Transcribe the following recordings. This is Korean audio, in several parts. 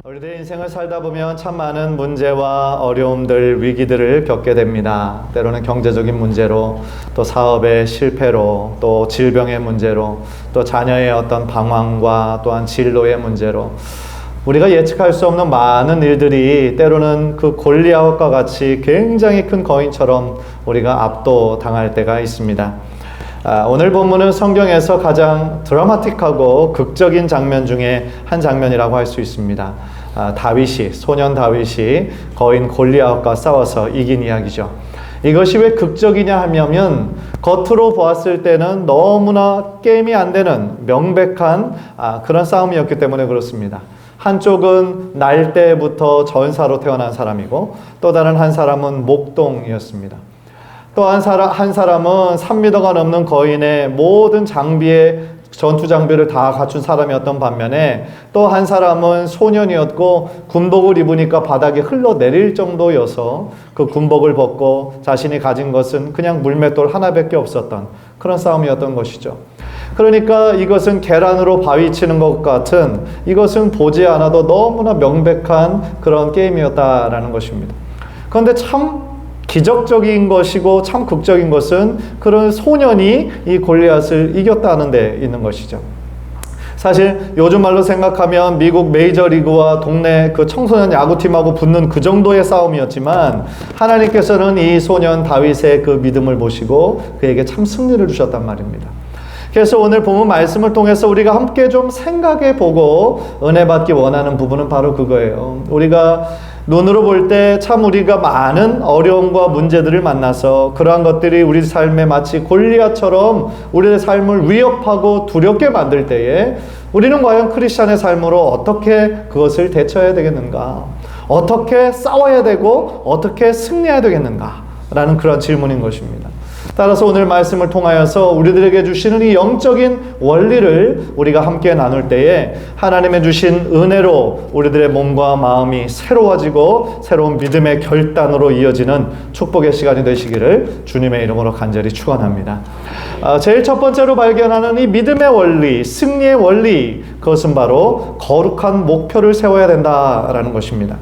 우리들의 인생을 살다 보면 참 많은 문제와 어려움들, 위기들을 겪게 됩니다. 때로는 경제적인 문제로, 또 사업의 실패로, 또 질병의 문제로, 또 자녀의 어떤 방황과 또한 진로의 문제로 우리가 예측할 수 없는 많은 일들이 때로는 그 골리앗과 같이 굉장히 큰 거인처럼 우리가 압도당할 때가 있습니다. 오늘 본문은 성경에서 가장 드라마틱하고 극적인 장면 중에 한 장면이라고 할 수 있습니다. 소년 다윗이 거인 골리앗과 싸워서 이긴 이야기죠. 이것이 왜 극적이냐 하면 겉으로 보았을 때는 너무나 게임이 안 되는 명백한 그런 싸움이었기 때문에 그렇습니다. 한쪽은 날 때부터 전사로 태어난 사람이고 또 다른 한 사람은 목동이었습니다. 또 한 사람은 3m가 넘는 거인의 모든 전투 장비를 다 갖춘 사람이었던 반면에 또 한 사람은 소년이었고 군복을 입으니까 바닥에 흘러내릴 정도여서 그 군복을 벗고 자신이 가진 것은 그냥 물맷돌 하나밖에 없었던 그런 싸움이었던 것이죠. 그러니까 이것은 계란으로 바위 치는 것 같은, 이것은 보지 않아도 너무나 명백한 그런 게임이었다라는 것입니다. 그런데 참 기적적인 것이고 참 극적인 것은 그런 소년이 이 골리앗을 이겼다는 데 있는 것이죠. 사실 요즘 말로 생각하면 미국 메이저리그와 동네 그 청소년 야구팀하고 붙는 그 정도의 싸움이었지만 하나님께서는 이 소년 다윗의 그 믿음을 보시고 그에게 참 승리를 주셨단 말입니다. 그래서 오늘 본문 말씀을 통해서 우리가 함께 좀 생각해 보고 은혜 받기 원하는 부분은 바로 그거예요. 우리가 눈으로 볼 때 참 우리가 많은 어려움과 문제들을 만나서 그러한 것들이 우리 삶에 마치 골리앗처럼 우리의 삶을 위협하고 두렵게 만들 때에 우리는 과연 크리스찬의 삶으로 어떻게 그것을 대처해야 되겠는가? 어떻게 싸워야 되고 어떻게 승리해야 되겠는가? 라는 그런 질문인 것입니다. 따라서 오늘 말씀을 통하여서 우리들에게 주시는 이 영적인 원리를 우리가 함께 나눌 때에 하나님의 주신 은혜로 우리들의 몸과 마음이 새로워지고 새로운 믿음의 결단으로 이어지는 축복의 시간이 되시기를 주님의 이름으로 간절히 축원합니다. 제일 첫 번째로 발견하는 이 믿음의 원리, 승리의 원리, 그것은 바로 거룩한 목표를 세워야 된다라는 것입니다.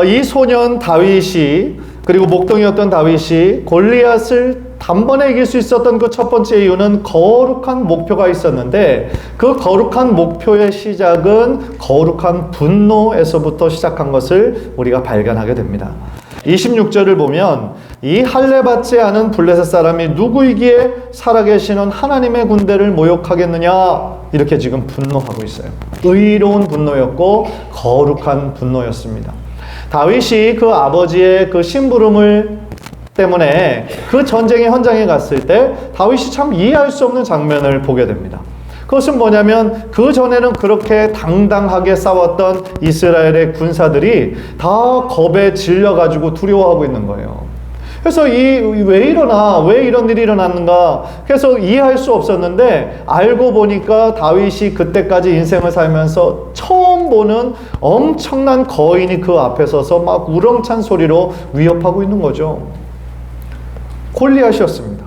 이 소년 다윗이 그리고 목동이었던 다윗이 골리앗을 단번에 이길 수 있었던 그 첫 번째 이유는 거룩한 목표가 있었는데 그 거룩한 목표의 시작은 거룩한 분노에서부터 시작한 것을 우리가 발견하게 됩니다. 26절을 보면 이 할례받지 않은 블레셋 사람이 누구이기에 살아계시는 하나님의 군대를 모욕하겠느냐 이렇게 지금 분노하고 있어요. 의로운 분노였고 거룩한 분노였습니다. 다윗이 그 아버지의 그 심부름을 때문에 그 전쟁의 현장에 갔을 때 다윗이 참 이해할 수 없는 장면을 보게 됩니다. 그것은 뭐냐면 그 전에는 그렇게 당당하게 싸웠던 이스라엘의 군사들이 다 겁에 질려가지고 두려워하고 있는 거예요. 그래서 왜 이런 일이 일어났는가? 그래서 이해할 수 없었는데 알고 보니까 다윗이 그때까지 인생을 살면서 처음 보는 엄청난 거인이 그 앞에 서서 막 우렁찬 소리로 위협하고 있는 거죠. 골리앗이었습니다.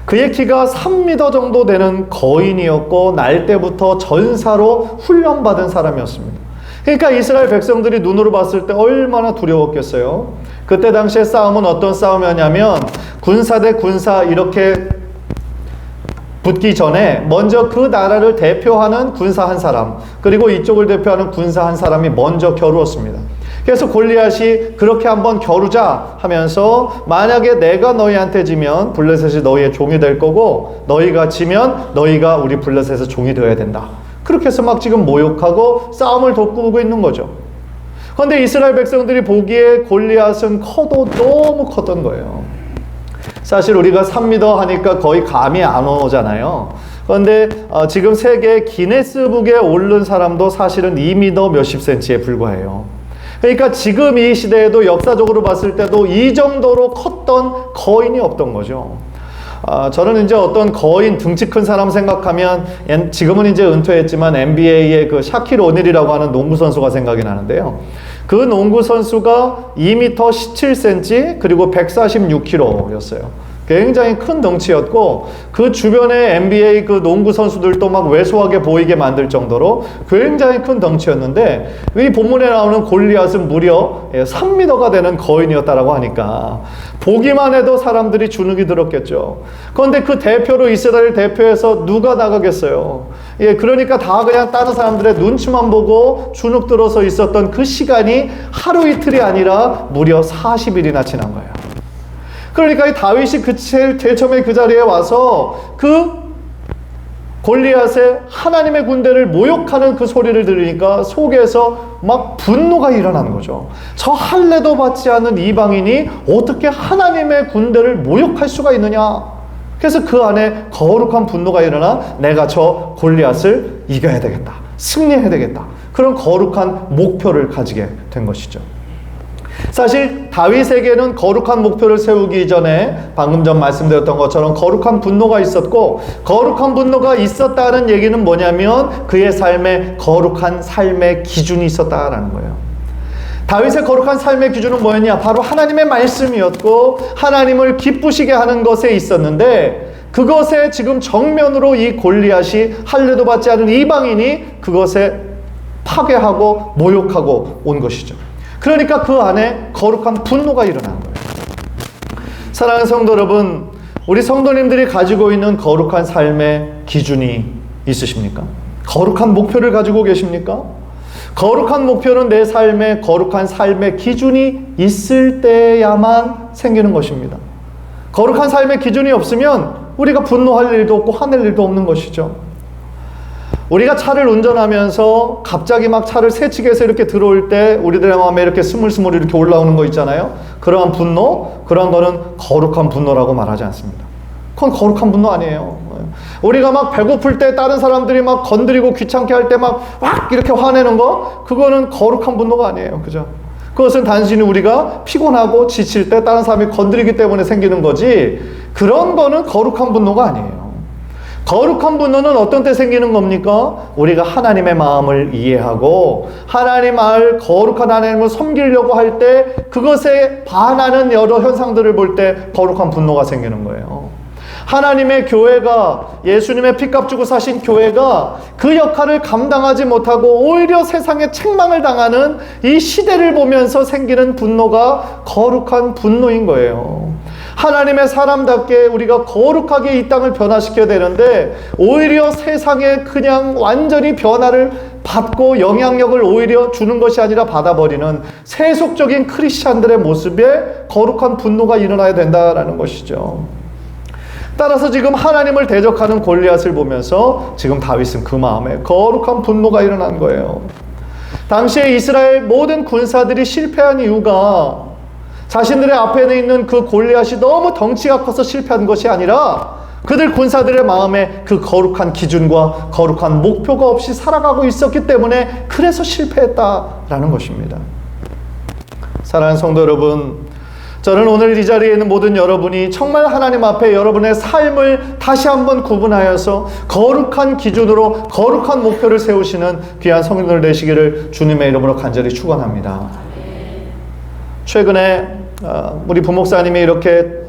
그의 키가 3m 정도 되는 거인이었고 날 때부터 전사로 훈련받은 사람이었습니다. 그러니까 이스라엘 백성들이 눈으로 봤을 때 얼마나 두려웠겠어요. 그때 당시의 싸움은 어떤 싸움이었냐면 군사 대 군사 이렇게 붙기 전에 먼저 그 나라를 대표하는 군사 한 사람 그리고 이쪽을 대표하는 군사 한 사람이 먼저 겨루었습니다. 그래서 골리앗이 그렇게 한번 겨루자 하면서 만약에 내가 너희한테 지면 블레셋이 너희의 종이 될 거고 너희가 지면 너희가 우리 블레셋의 종이 되어야 된다. 그렇게 해서 막 지금 모욕하고 싸움을 돋구고 있는 거죠. 그런데 이스라엘 백성들이 보기에 골리앗은 커도 너무 컸던 거예요. 사실 우리가 3m 하니까 거의 감이 안 오잖아요. 그런데 지금 세계 기네스북에 오른 사람도 사실은 2m 몇십 센치에 불과해요. 그러니까 지금 이 시대에도 역사적으로 봤을 때도 이 정도로 컸던 거인이 없던 거죠. 저는 이제 어떤 거인 등치 큰 사람 생각하면 지금은 이제 은퇴했지만 NBA의 그 샤킬 오닐이라고 하는 농구 선수가 생각이 나는데요. 그 농구 선수가 2m 17cm 그리고 146kg였어요. 굉장히 큰 덩치였고 그 주변에 NBA 그 농구 선수들도 막 왜소하게 보이게 만들 정도로 굉장히 큰 덩치였는데 이 본문에 나오는 골리앗은 무려 3m가 되는 거인이었다라고 하니까 보기만 해도 사람들이 주눅이 들었겠죠. 그런데 그 대표로 이스라엘 대표에서 누가 나가겠어요? 그러니까 다 그냥 다른 사람들의 눈치만 보고 주눅 들어서 있었던 그 시간이 하루 이틀이 아니라 무려 40일이나 지난 거예요. 그러니까 이 다윗이 제일 처음에 그 자리에 와서 그 골리앗의 하나님의 군대를 모욕하는 그 소리를 들으니까 속에서 막 분노가 일어나는 거죠. 저 할례도 받지 않는 이방인이 어떻게 하나님의 군대를 모욕할 수가 있느냐. 그래서 그 안에 거룩한 분노가 일어나 내가 저 골리앗을 이겨야 되겠다. 승리해야 되겠다. 그런 거룩한 목표를 가지게 된 것이죠. 사실 다윗에게는 거룩한 목표를 세우기 전에 방금 전 말씀드렸던 것처럼 거룩한 분노가 있었고, 거룩한 분노가 있었다는 얘기는 뭐냐면 그의 삶에 거룩한 삶의 기준이 있었다라는 거예요. 다윗의 거룩한 삶의 기준은 뭐였냐? 바로 하나님의 말씀이었고 하나님을 기쁘시게 하는 것에 있었는데, 그것에 지금 정면으로 이 골리앗이 할례도 받지 않은 이방인이 그것에 파괴하고 모욕하고 온 것이죠. 그러니까 그 안에 거룩한 분노가 일어난 거예요. 사랑하는 성도 여러분, 우리 성도님들이 가지고 있는 거룩한 삶의 기준이 있으십니까? 거룩한 목표를 가지고 계십니까? 거룩한 목표는 내 삶에 거룩한 삶의 기준이 있을 때야만 생기는 것입니다. 거룩한 삶의 기준이 없으면 우리가 분노할 일도 없고 화낼 일도 없는 것이죠. 우리가 차를 운전하면서 갑자기 막 차를 새치기해서 이렇게 들어올 때 우리들의 마음에 이렇게 스물스물 이렇게 올라오는 거 있잖아요. 그러한 분노, 그런 거는 거룩한 분노라고 말하지 않습니다. 그건 거룩한 분노 아니에요. 우리가 막 배고플 때 다른 사람들이 막 건드리고 귀찮게 할 때 막 이렇게 화내는 거, 그거는 거룩한 분노가 아니에요. 그죠? 그것은 단순히 우리가 피곤하고 지칠 때 다른 사람이 건드리기 때문에 생기는 거지, 그런 거는 거룩한 분노가 아니에요. 거룩한 분노는 어떤 때 생기는 겁니까? 우리가 하나님의 마음을 이해하고 하나님 거룩한 하나님을 섬기려고 할 때 그것에 반하는 여러 현상들을 볼 때 거룩한 분노가 생기는 거예요. 하나님의 교회가, 예수님의 피값 주고 사신 교회가 그 역할을 감당하지 못하고 오히려 세상에 책망을 당하는 이 시대를 보면서 생기는 분노가 거룩한 분노인 거예요. 하나님의 사람답게 우리가 거룩하게 이 땅을 변화시켜야 되는데 오히려 세상에 그냥 완전히 변화를 받고 영향력을 오히려 주는 것이 아니라 받아버리는 세속적인 크리스찬들의 모습에 거룩한 분노가 일어나야 된다라는 것이죠. 따라서 지금 하나님을 대적하는 골리앗을 보면서 지금 다윗은 그 마음에 거룩한 분노가 일어난 거예요. 당시에 이스라엘 모든 군사들이 실패한 이유가 자신들의 앞에 있는 그 골리앗이 너무 덩치가 커서 실패한 것이 아니라 그들 군사들의 마음에 그 거룩한 기준과 거룩한 목표가 없이 살아가고 있었기 때문에 그래서 실패했다라는 것입니다. 사랑하는 성도 여러분, 저는 오늘 이 자리에 있는 모든 여러분이 정말 하나님 앞에 여러분의 삶을 다시 한번 구분하여서 거룩한 기준으로 거룩한 목표를 세우시는 귀한 성도들 되시기를 주님의 이름으로 간절히 축원합니다. 최근에 우리 부목사님이 이렇게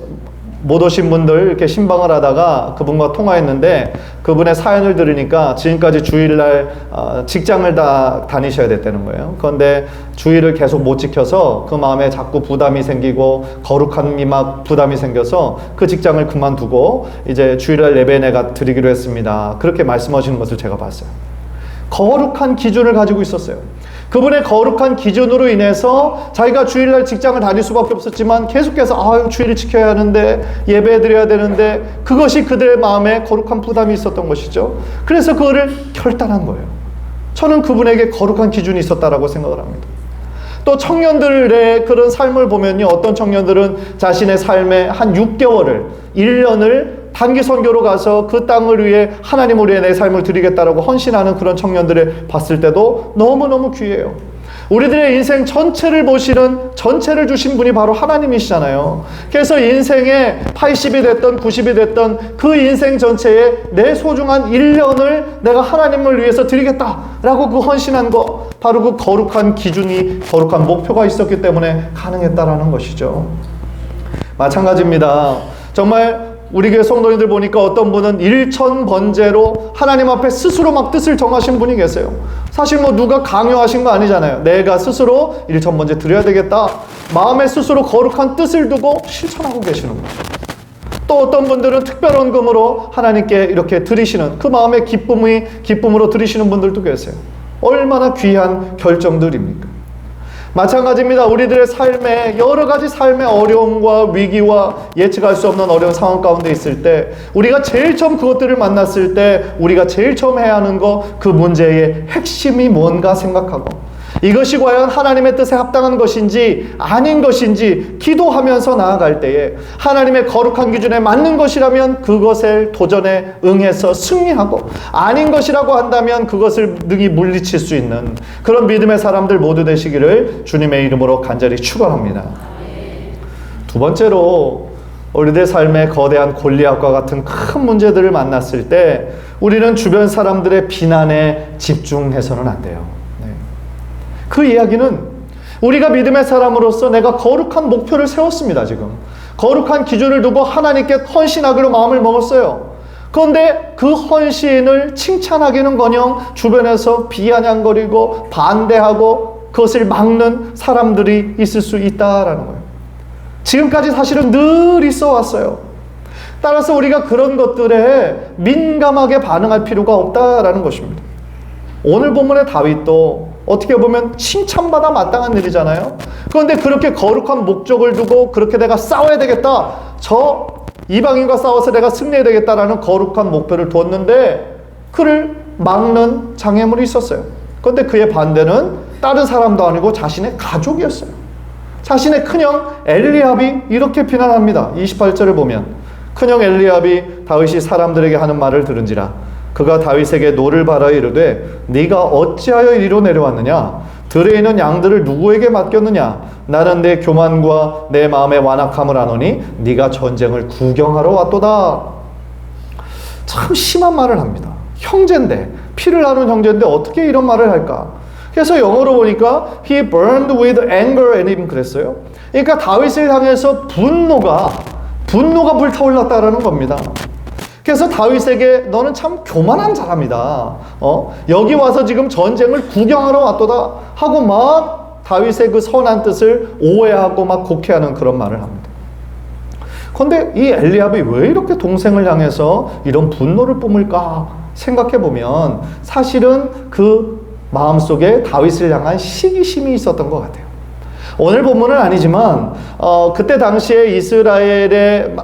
못 오신 분들 이렇게 신방을 하다가 그분과 통화했는데 그분의 사연을 들으니까 지금까지 주일날 직장을 다 다니셔야 됐다는 거예요. 그런데 주일을 계속 못 지켜서 그 마음에 자꾸 부담이 생기고 거룩함이 막 부담이 생겨서 그 직장을 그만두고 이제 주일날 예배 내가 드리기로 했습니다. 그렇게 말씀하시는 것을 제가 봤어요. 거룩한 기준을 가지고 있었어요. 그분의 거룩한 기준으로 인해서 자기가 주일날 직장을 다닐 수밖에 없었지만 계속해서 주일을 지켜야 하는데 예배 드려야 되는데 그것이 그들의 마음에 거룩한 부담이 있었던 것이죠. 그래서 그거를 결단한 거예요. 저는 그분에게 거룩한 기준이 있었다라고 생각을 합니다. 또 청년들의 그런 삶을 보면요, 어떤 청년들은 자신의 삶의 한 6개월을 1년을 단기 선교로 가서 그 땅을 위해 하나님을 위해 내 삶을 드리겠다라고 헌신하는 그런 청년들을 봤을 때도 너무너무 귀해요. 우리들의 인생 전체를 보시는, 전체를 주신 분이 바로 하나님이시잖아요. 그래서 인생에 80이 됐던 90이 됐던 그 인생 전체에 내 소중한 1년을 내가 하나님을 위해서 드리겠다라고 그 헌신한 거, 바로 그 거룩한 기준이, 거룩한 목표가 있었기 때문에 가능했다라는 것이죠. 마찬가지입니다. 정말 우리 교회 성도님들 보니까 어떤 분은 일천번제로 하나님 앞에 스스로 막 뜻을 정하신 분이 계세요. 사실 뭐 누가 강요하신 거 아니잖아요. 내가 스스로 일천번제 드려야 되겠다. 마음에 스스로 거룩한 뜻을 두고 실천하고 계시는 거예요. 또 어떤 분들은 특별헌금으로 하나님께 이렇게 드리시는 그 마음의 기쁨으로 드리시는 분들도 계세요. 얼마나 귀한 결정들입니까? 마찬가지입니다. 우리들의 삶에 여러 가지 삶의 어려움과 위기와 예측할 수 없는 어려운 상황 가운데 있을 때 우리가 제일 처음 그것들을 만났을 때 우리가 제일 처음 해야 하는 거 그 문제의 핵심이 뭔가 생각하고 이것이 과연 하나님의 뜻에 합당한 것인지 아닌 것인지 기도하면서 나아갈 때에 하나님의 거룩한 기준에 맞는 것이라면 그것을 도전에 응해서 승리하고 아닌 것이라고 한다면 그것을 능히 물리칠 수 있는 그런 믿음의 사람들 모두 되시기를 주님의 이름으로 간절히 축원합니다. 두 번째로 우리들 삶의 거대한 골리앗과 같은 큰 문제들을 만났을 때 우리는 주변 사람들의 비난에 집중해서는 안 돼요. 그 이야기는 우리가 믿음의 사람으로서 내가 거룩한 목표를 세웠습니다. 지금 거룩한 기준을 두고 하나님께 헌신하기로 마음을 먹었어요. 그런데 그 헌신을 칭찬하기는커녕 주변에서 비아냥거리고 반대하고 그것을 막는 사람들이 있을 수 있다라는 거예요. 지금까지 사실은 늘 있어 왔어요. 따라서 우리가 그런 것들에 민감하게 반응할 필요가 없다라는 것입니다. 오늘 본문의 다윗도 어떻게 보면 칭찬받아 마땅한 일이잖아요. 그런데 그렇게 거룩한 목적을 두고 그렇게 내가 싸워야 되겠다, 저 이방인과 싸워서 내가 승리해야 되겠다라는 거룩한 목표를 두었는데 그를 막는 장애물이 있었어요. 그런데 그의 반대는 다른 사람도 아니고 자신의 가족이었어요. 자신의 큰형 엘리압이 이렇게 비난합니다. 28절을 보면 큰형 엘리압이 다윗이 사람들에게 하는 말을 들은지라 그가 다윗에게 노를 바라 이르되 네가 어찌하여 이리로 내려왔느냐? 들에 있는 양들을 누구에게 맡겼느냐? 나는 내 교만과 내 마음의 완악함을 아노니 네가 전쟁을 구경하러 왔도다. 참 심한 말을 합니다. 형제인데, 피를 나눈 형제인데 어떻게 이런 말을 할까? 그래서 영어로 보니까 He burned with anger and even 그랬어요. 그러니까 다윗을 향해서 분노가 불타올랐다라는 겁니다. 그래서 다윗에게 너는 참 교만한 사람이다. 여기 와서 지금 전쟁을 구경하러 왔도다 하고 막 다윗의 그 선한 뜻을 오해하고 막 곡해하는 그런 말을 합니다. 그런데 이 엘리압이 왜 이렇게 동생을 향해서 이런 분노를 뿜을까 생각해 보면 사실은 그 마음속에 다윗을 향한 시기심이 있었던 것 같아요. 오늘 본문은 아니지만 그때 당시에 이스라엘의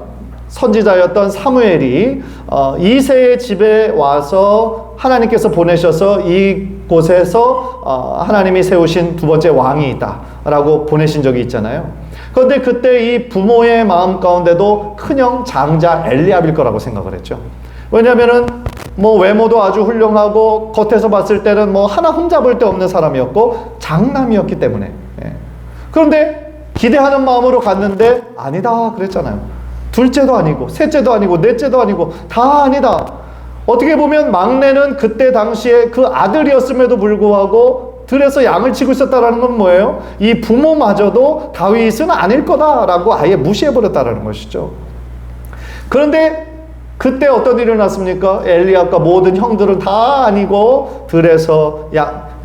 선지자였던 사무엘이 이새의 집에 와서 하나님께서 보내셔서 이곳에서 하나님이 세우신 두 번째 왕이 있다라고 보내신 적이 있잖아요. 그런데 그때 이 부모의 마음 가운데도 큰형 장자 엘리압일 거라고 생각을 했죠. 왜냐하면은 뭐 외모도 아주 훌륭하고 겉에서 봤을 때는 뭐 하나 흠잡을 데 없는 사람이었고 장남이었기 때문에. 그런데 기대하는 마음으로 갔는데 아니다 그랬잖아요. 둘째도 아니고 셋째도 아니고 넷째도 아니고 다 아니다. 어떻게 보면 막내는 그때 당시에 그 아들이었음에도 불구하고 들에서 양을 치고 있었다는 건 뭐예요? 이 부모마저도 다윗은 아닐 거다라고 아예 무시해버렸다는 것이죠. 그런데 그때 어떤 일이 일어났습니까? 엘리압과 모든 형들은 다 아니고 들에서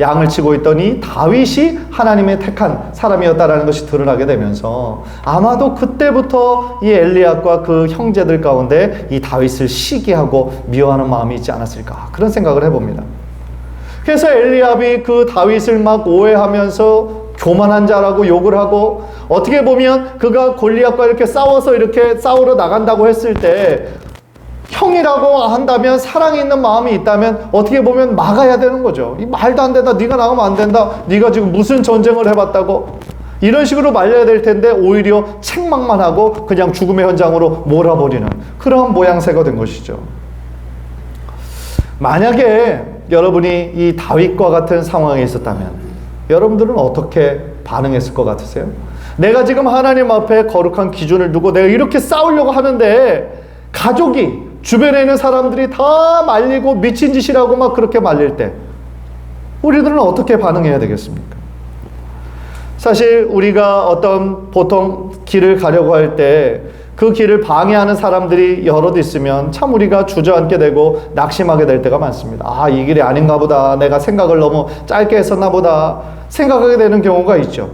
양을 치고 있더니 다윗이 하나님의 택한 사람이었다라는 것이 드러나게 되면서 아마도 그때부터 이 엘리압과 그 형제들 가운데 이 다윗을 시기하고 미워하는 마음이 있지 않았을까 그런 생각을 해봅니다. 그래서 엘리압이 그 다윗을 막 오해하면서 교만한 자라고 욕을 하고 어떻게 보면 그가 골리앗과 이렇게 싸워서 이렇게 싸우러 나간다고 했을 때 형이라고 한다면 사랑이 있는 마음이 있다면 어떻게 보면 막아야 되는 거죠. 이 말도 안 된다. 네가 나가면 안 된다. 네가 지금 무슨 전쟁을 해봤다고 이런 식으로 말려야 될 텐데 오히려 책망만 하고 그냥 죽음의 현장으로 몰아버리는 그런 모양새가 된 것이죠. 만약에 여러분이 이 다윗과 같은 상황에 있었다면 여러분들은 어떻게 반응했을 것 같으세요? 내가 지금 하나님 앞에 거룩한 기준을 두고 내가 이렇게 싸우려고 하는데 가족이 주변에 있는 사람들이 다 말리고 미친 짓이라고 막 그렇게 말릴 때 우리들은 어떻게 반응해야 되겠습니까? 사실 우리가 어떤 보통 길을 가려고 할 때 그 길을 방해하는 사람들이 여럿 있으면 참 우리가 주저앉게 되고 낙심하게 될 때가 많습니다. 아, 이 길이 아닌가 보다. 내가 생각을 너무 짧게 했었나 보다. 생각하게 되는 경우가 있죠.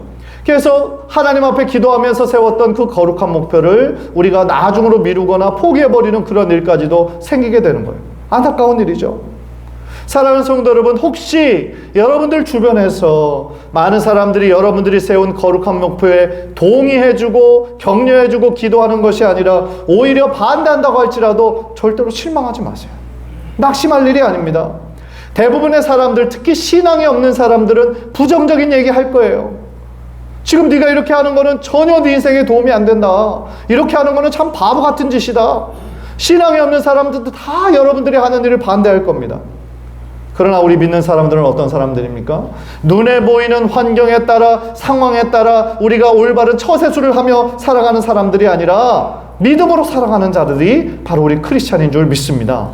그래서 하나님 앞에 기도하면서 세웠던 그 거룩한 목표를 우리가 나중으로 미루거나 포기해버리는 그런 일까지도 생기게 되는 거예요. 안타까운 일이죠. 사랑하는 성도 여러분, 혹시 여러분들 주변에서 많은 사람들이 여러분들이 세운 거룩한 목표에 동의해주고 격려해주고 기도하는 것이 아니라 오히려 반대한다고 할지라도 절대로 실망하지 마세요. 낙심할 일이 아닙니다. 대부분의 사람들, 특히 신앙이 없는 사람들은 부정적인 얘기 할 거예요. 지금 네가 이렇게 하는 거는 전혀 네 인생에 도움이 안 된다. 이렇게 하는 거는 참 바보 같은 짓이다. 신앙이 없는 사람들도 다 여러분들이 하는 일을 반대할 겁니다. 그러나 우리 믿는 사람들은 어떤 사람들입니까? 눈에 보이는 환경에 따라, 상황에 따라 우리가 올바른 처세술을 하며 살아가는 사람들이 아니라 믿음으로 살아가는 자들이 바로 우리 크리스찬인 줄 믿습니다.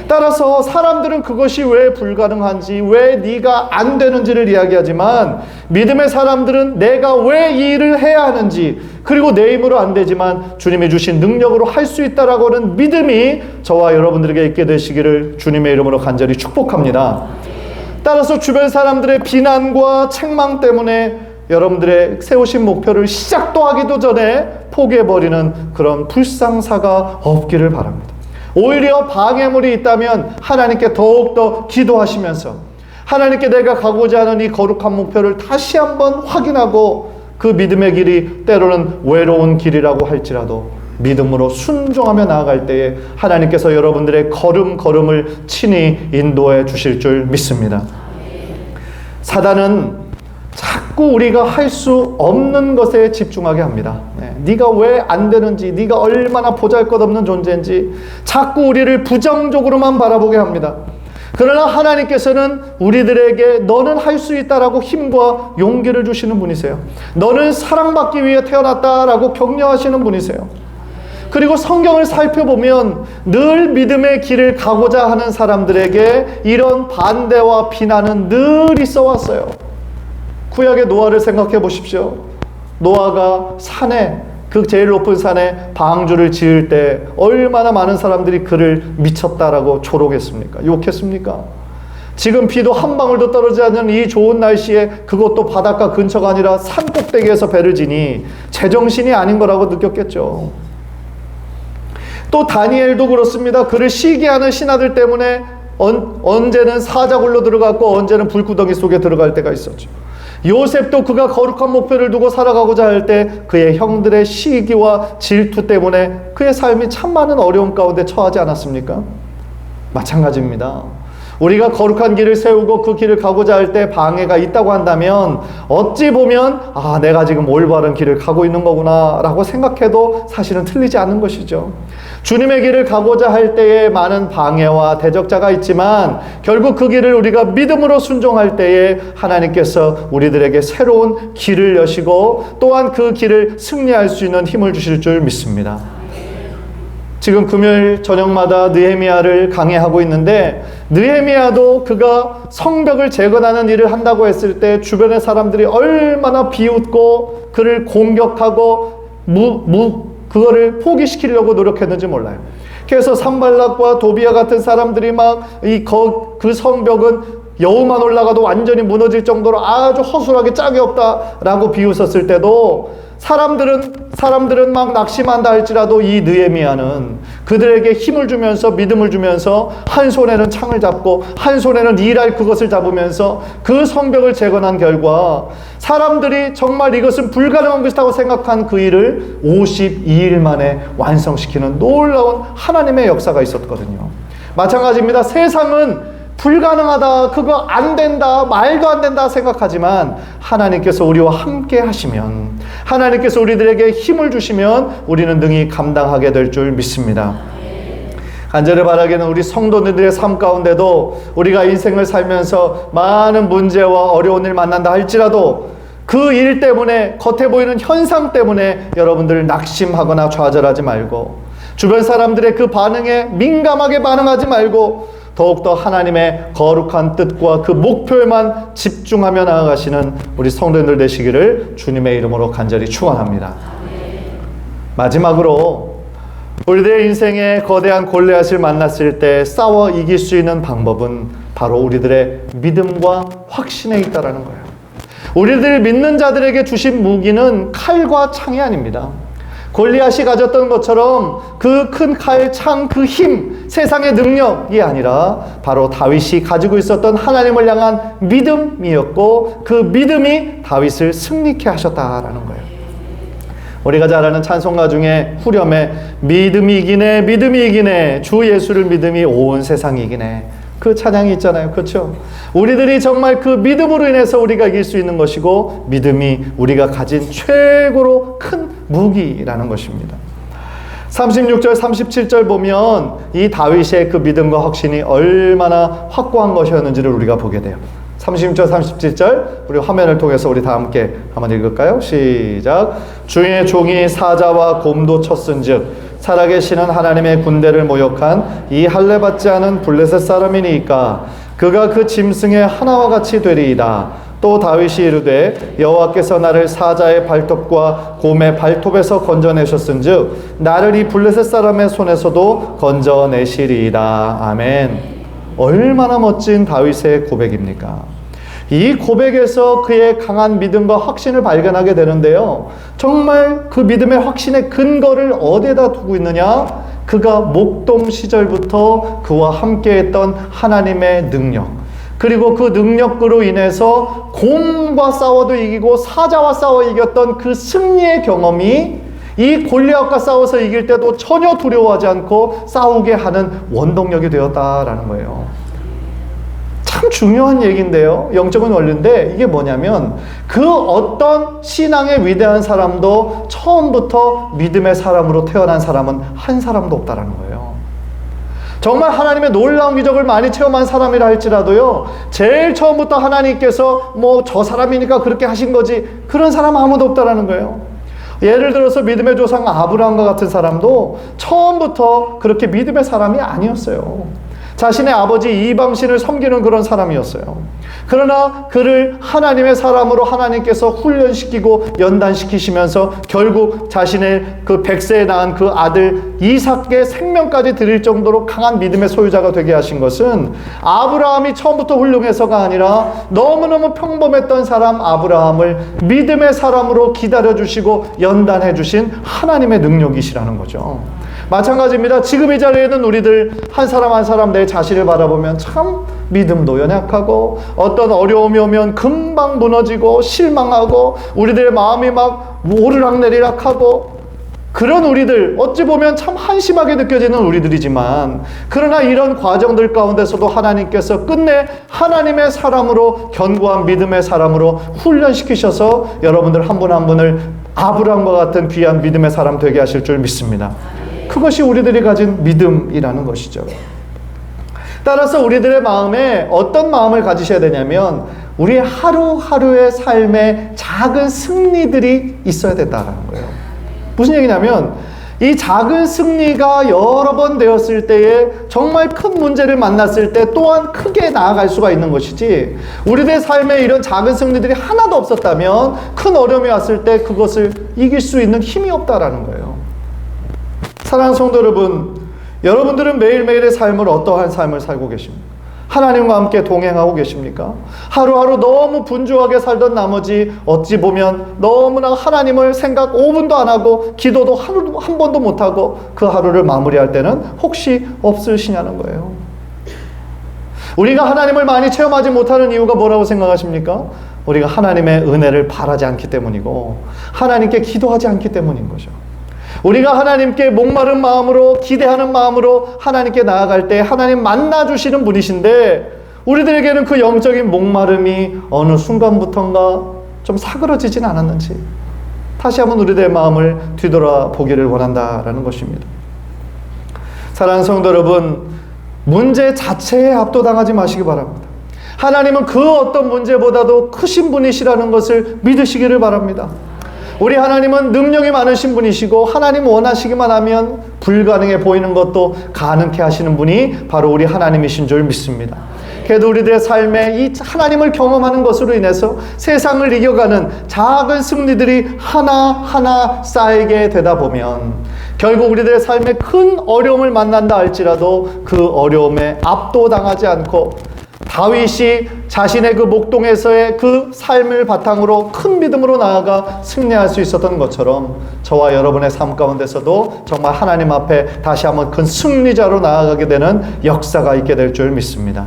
따라서 사람들은 그것이 왜 불가능한지, 왜 네가 안 되는지를 이야기하지만 믿음의 사람들은 내가 왜 이 일을 해야 하는지, 그리고 내 힘으로 안 되지만 주님이 주신 능력으로 할 수 있다라고 하는 믿음이 저와 여러분들에게 있게 되시기를 주님의 이름으로 간절히 축복합니다. 따라서 주변 사람들의 비난과 책망 때문에 여러분들의 세우신 목표를 시작도 하기도 전에 포기해버리는 그런 불상사가 없기를 바랍니다. 오히려 방해물이 있다면 하나님께 더욱더 기도하시면서 하나님께 내가 가고자 하는 이 거룩한 목표를 다시 한번 확인하고 그 믿음의 길이 때로는 외로운 길이라고 할지라도 믿음으로 순종하며 나아갈 때에 하나님께서 여러분들의 걸음걸음을 친히 인도해 주실 줄 믿습니다. 사단은 자꾸 우리가 할 수 없는 것에 집중하게 합니다. 네가 왜 안 되는지, 네가 얼마나 보잘것없는 존재인지 자꾸 우리를 부정적으로만 바라보게 합니다. 그러나 하나님께서는 우리들에게 너는 할 수 있다라고 힘과 용기를 주시는 분이세요. 너는 사랑받기 위해 태어났다라고 격려하시는 분이세요. 그리고 성경을 살펴보면 늘 믿음의 길을 가고자 하는 사람들에게 이런 반대와 비난은 늘 있어 왔어요. 구약의 노아를 생각해 보십시오. 노아가 산에, 그 제일 높은 산에 방주를 지을 때 얼마나 많은 사람들이 그를 미쳤다라고 조롱했습니까? 욕했습니까? 지금 비도 한 방울도 떨어지지 않는 이 좋은 날씨에, 그것도 바닷가 근처가 아니라 산 꼭대기에서 배를 지니 제정신이 아닌 거라고 느꼈겠죠. 또 다니엘도 그렇습니다. 그를 시기하는 신하들 때문에 언제는 사자굴로 들어갔고 언제는 불구덩이 속에 들어갈 때가 있었죠. 요셉도 그가 거룩한 목표를 두고 살아가고자 할 때 그의 형들의 시기와 질투 때문에 그의 삶이 참 많은 어려움 가운데 처하지 않았습니까? 마찬가지입니다. 우리가 거룩한 길을 세우고 그 길을 가고자 할 때 방해가 있다고 한다면 어찌 보면 내가 지금 올바른 길을 가고 있는 거구나 라고 생각해도 사실은 틀리지 않은 것이죠. 주님의 길을 가고자 할 때에 많은 방해와 대적자가 있지만 결국 그 길을 우리가 믿음으로 순종할 때에 하나님께서 우리들에게 새로운 길을 여시고 또한 그 길을 승리할 수 있는 힘을 주실 줄 믿습니다. 지금 금요일 저녁마다 느헤미야를 강해하고 있는데 느헤미야도 그가 성벽을 재건하는 일을 한다고 했을 때 주변의 사람들이 얼마나 비웃고 그를 공격하고 그거를 포기시키려고 노력했는지 몰라요. 그래서 산발락과 도비아 같은 사람들이 막 그 성벽은 여우만 올라가도 완전히 무너질 정도로 아주 허술하게 짝이 없다라고 비웃었을 때도 사람들은 막 낙심한다 할지라도 이 느헤미야는 그들에게 힘을 주면서 믿음을 주면서 한 손에는 창을 잡고 한 손에는 일할 그것을 잡으면서 그 성벽을 재건한 결과 사람들이 정말 이것은 불가능한 것이라고 생각한 그 일을 52일 만에 완성시키는 놀라운 하나님의 역사가 있었거든요. 마찬가지입니다. 세상은 불가능하다, 그거 안 된다, 말도 안 된다 생각하지만 하나님께서 우리와 함께 하시면, 하나님께서 우리들에게 힘을 주시면 우리는 능히 감당하게 될 줄 믿습니다. 간절히 바라기는 우리 성도들의 삶 가운데도 우리가 인생을 살면서 많은 문제와 어려운 일 만난다 할지라도 그 일 때문에, 겉에 보이는 현상 때문에 여러분들 낙심하거나 좌절하지 말고 주변 사람들의 그 반응에 민감하게 반응하지 말고 더욱더 하나님의 거룩한 뜻과 그 목표에만 집중하며 나아가시는 우리 성도님들 되시기를 주님의 이름으로 간절히 축원합니다. 마지막으로 우리들의 인생에 거대한 골리앗을 만났을 때 싸워 이길 수 있는 방법은 바로 우리들의 믿음과 확신에 있다라는 거예요. 우리들 믿는 자들에게 주신 무기는 칼과 창이 아닙니다. 골리앗이 가졌던 것처럼 그 큰 칼, 창, 그 힘, 세상의 능력이 아니라 바로 다윗이 가지고 있었던 하나님을 향한 믿음이었고, 그 믿음이 다윗을 승리케 하셨다라는 거예요. 우리가 잘 아는 찬송가 중에 후렴에 믿음이 이기네, 믿음이 이기네, 주 예수를 믿음이 온 세상이 이기네, 그 찬양이 있잖아요. 그렇죠? 우리들이 정말 그 믿음으로 인해서 우리가 이길 수 있는 것이고, 믿음이 우리가 가진 최고로 큰 무기라는 것입니다. 36절 37절 보면 이 다윗의 그 믿음과 확신이 얼마나 확고한 것이었는지를 우리가 보게 돼요. 36절 37절 우리 화면을 통해서 우리 다 함께 한번 읽을까요? 시작. 주의 종이 사자와 곰도 쳤은즉 살아계시는 하나님의 군대를 모욕한 이 할례받지 않은 블레셋 사람이니까 그가 그 짐승의 하나와 같이 되리이다. 또 다윗이 이르되 여호와께서 나를 사자의 발톱과 곰의 발톱에서 건져내셨은즉 나를 이 블레셋 사람의 손에서도 건져내시리이다. 아멘. 얼마나 멋진 다윗의 고백입니까? 이 고백에서 그의 강한 믿음과 확신을 발견하게 되는데요, 정말 그 믿음의 확신의 근거를 어디에다 두고 있느냐? 그가 목동 시절부터 그와 함께했던 하나님의 능력, 그리고 그 능력으로 인해서 곰과 싸워도 이기고 사자와 싸워 이겼던 그 승리의 경험이 이 골리앗과 싸워서 이길 때도 전혀 두려워하지 않고 싸우게 하는 원동력이 되었다라는 거예요. 참 중요한 얘기인데요. 영적인 원리인데, 이게 뭐냐면 그 어떤 신앙의 위대한 사람도 처음부터 믿음의 사람으로 태어난 사람은 한 사람도 없다라는 거예요. 정말 하나님의 놀라운 기적을 많이 체험한 사람이라 할지라도요, 제일 처음부터 하나님께서 뭐 저 사람이니까 그렇게 하신 거지, 그런 사람 아무도 없다라는 거예요. 예를 들어서 믿음의 조상 아브라함과 같은 사람도 처음부터 그렇게 믿음의 사람이 아니었어요. 자신의 아버지 이방신을 섬기는 그런 사람이었어요. 그러나 그를 하나님의 사람으로 하나님께서 훈련시키고 연단시키시면서 결국 자신의 그 100세에 낳은 그 아들 이삭의 생명까지 드릴 정도로 강한 믿음의 소유자가 되게 하신 것은 아브라함이 처음부터 훌륭해서가 아니라 너무너무 평범했던 사람 아브라함을 믿음의 사람으로 기다려주시고 연단해주신 하나님의 능력이시라는 거죠. 마찬가지입니다. 지금 이 자리에는 우리들 한 사람 한 사람 내 자신을 바라보면 참 믿음도 연약하고, 어떤 어려움이 오면 금방 무너지고 실망하고, 우리들의 마음이 막 오르락내리락하고, 그런 우리들, 어찌 보면 참 한심하게 느껴지는 우리들이지만, 그러나 이런 과정들 가운데서도 하나님께서 끝내 하나님의 사람으로, 견고한 믿음의 사람으로 훈련시키셔서 여러분들 한 분 한 분을 아브라함과 같은 귀한 믿음의 사람 되게 하실 줄 믿습니다. 그것이 우리들이 가진 믿음이라는 것이죠. 따라서 우리들의 마음에 어떤 마음을 가지셔야 되냐면, 우리 하루하루의 삶에 작은 승리들이 있어야 된다는 거예요. 무슨 얘기냐면, 이 작은 승리가 여러 번 되었을 때에 정말 큰 문제를 만났을 때 또한 크게 나아갈 수가 있는 것이지, 우리들의 삶에 이런 작은 승리들이 하나도 없었다면 큰 어려움이 왔을 때 그것을 이길 수 있는 힘이 없다라는 거예요. 사랑하는 성도 여러분, 여러분들은 매일매일의 삶을 어떠한 삶을 살고 계십니까? 하나님과 함께 동행하고 계십니까? 하루하루 너무 분주하게 살던 나머지 어찌 보면 너무나 하나님을 생각 5분도 안 하고 기도도 한 번도 못 하고 그 하루를 마무리할 때는 혹시 없으시냐는 거예요. 우리가 하나님을 많이 체험하지 못하는 이유가 뭐라고 생각하십니까? 우리가 하나님의 은혜를 바라지 않기 때문이고 하나님께 기도하지 않기 때문인 거죠. 우리가 하나님께 목마른 마음으로 기대하는 마음으로 하나님께 나아갈 때 하나님 만나주시는 분이신데, 우리들에게는 그 영적인 목마름이 어느 순간부터인가 좀 사그러지진 않았는지 다시 한번 우리들의 마음을 뒤돌아보기를 원한다라는 것입니다. 사랑하는 성도 여러분, 문제 자체에 압도당하지 마시기 바랍니다. 하나님은 그 어떤 문제보다도 크신 분이시라는 것을 믿으시기를 바랍니다. 우리 하나님은 능력이 많으신 분이시고, 하나님 원하시기만 하면 불가능해 보이는 것도 가능케 하시는 분이 바로 우리 하나님이신 줄 믿습니다. 그래도 우리들의 삶에 이 하나님을 경험하는 것으로 인해서 세상을 이겨가는 작은 승리들이 하나하나 쌓이게 되다 보면 결국 우리들의 삶에 큰 어려움을 만난다 할지라도 그 어려움에 압도당하지 않고 다윗이 자신의 그 목동에서의 그 삶을 바탕으로 큰 믿음으로 나아가 승리할 수 있었던 것처럼 저와 여러분의 삶 가운데서도 정말 하나님 앞에 다시 한번 큰 승리자로 나아가게 되는 역사가 있게 될 줄 믿습니다.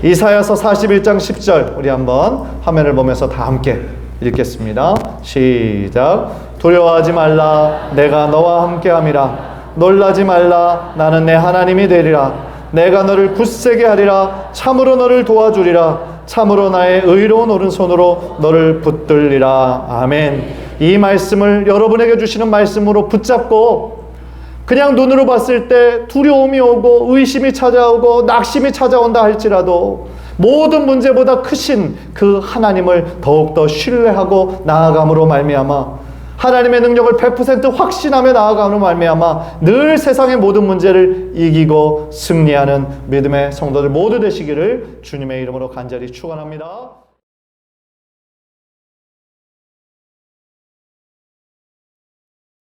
이사야서 41장 10절 우리 한번 화면을 보면서 다 함께 읽겠습니다. 시작. 두려워하지 말라. 내가 너와 함께함이라. 놀라지 말라. 나는 내 하나님이 되리라. 내가 너를 굳세게 하리라. 참으로 너를 도와주리라. 참으로 나의 의로운 오른손으로 너를 붙들리라. 아멘. 이 말씀을 여러분에게 주시는 말씀으로 붙잡고 그냥 눈으로 봤을 때 두려움이 오고 의심이 찾아오고 낙심이 찾아온다 할지라도 모든 문제보다 크신 그 하나님을 더욱더 신뢰하고 나아감으로 말미암아 하나님의 능력을 100% 확신하며 나아감으로 말미암아 늘 세상의 모든 문제를 이기고 승리하는 믿음의 성도들 모두 되시기를 주님의 이름으로 간절히 축원합니다.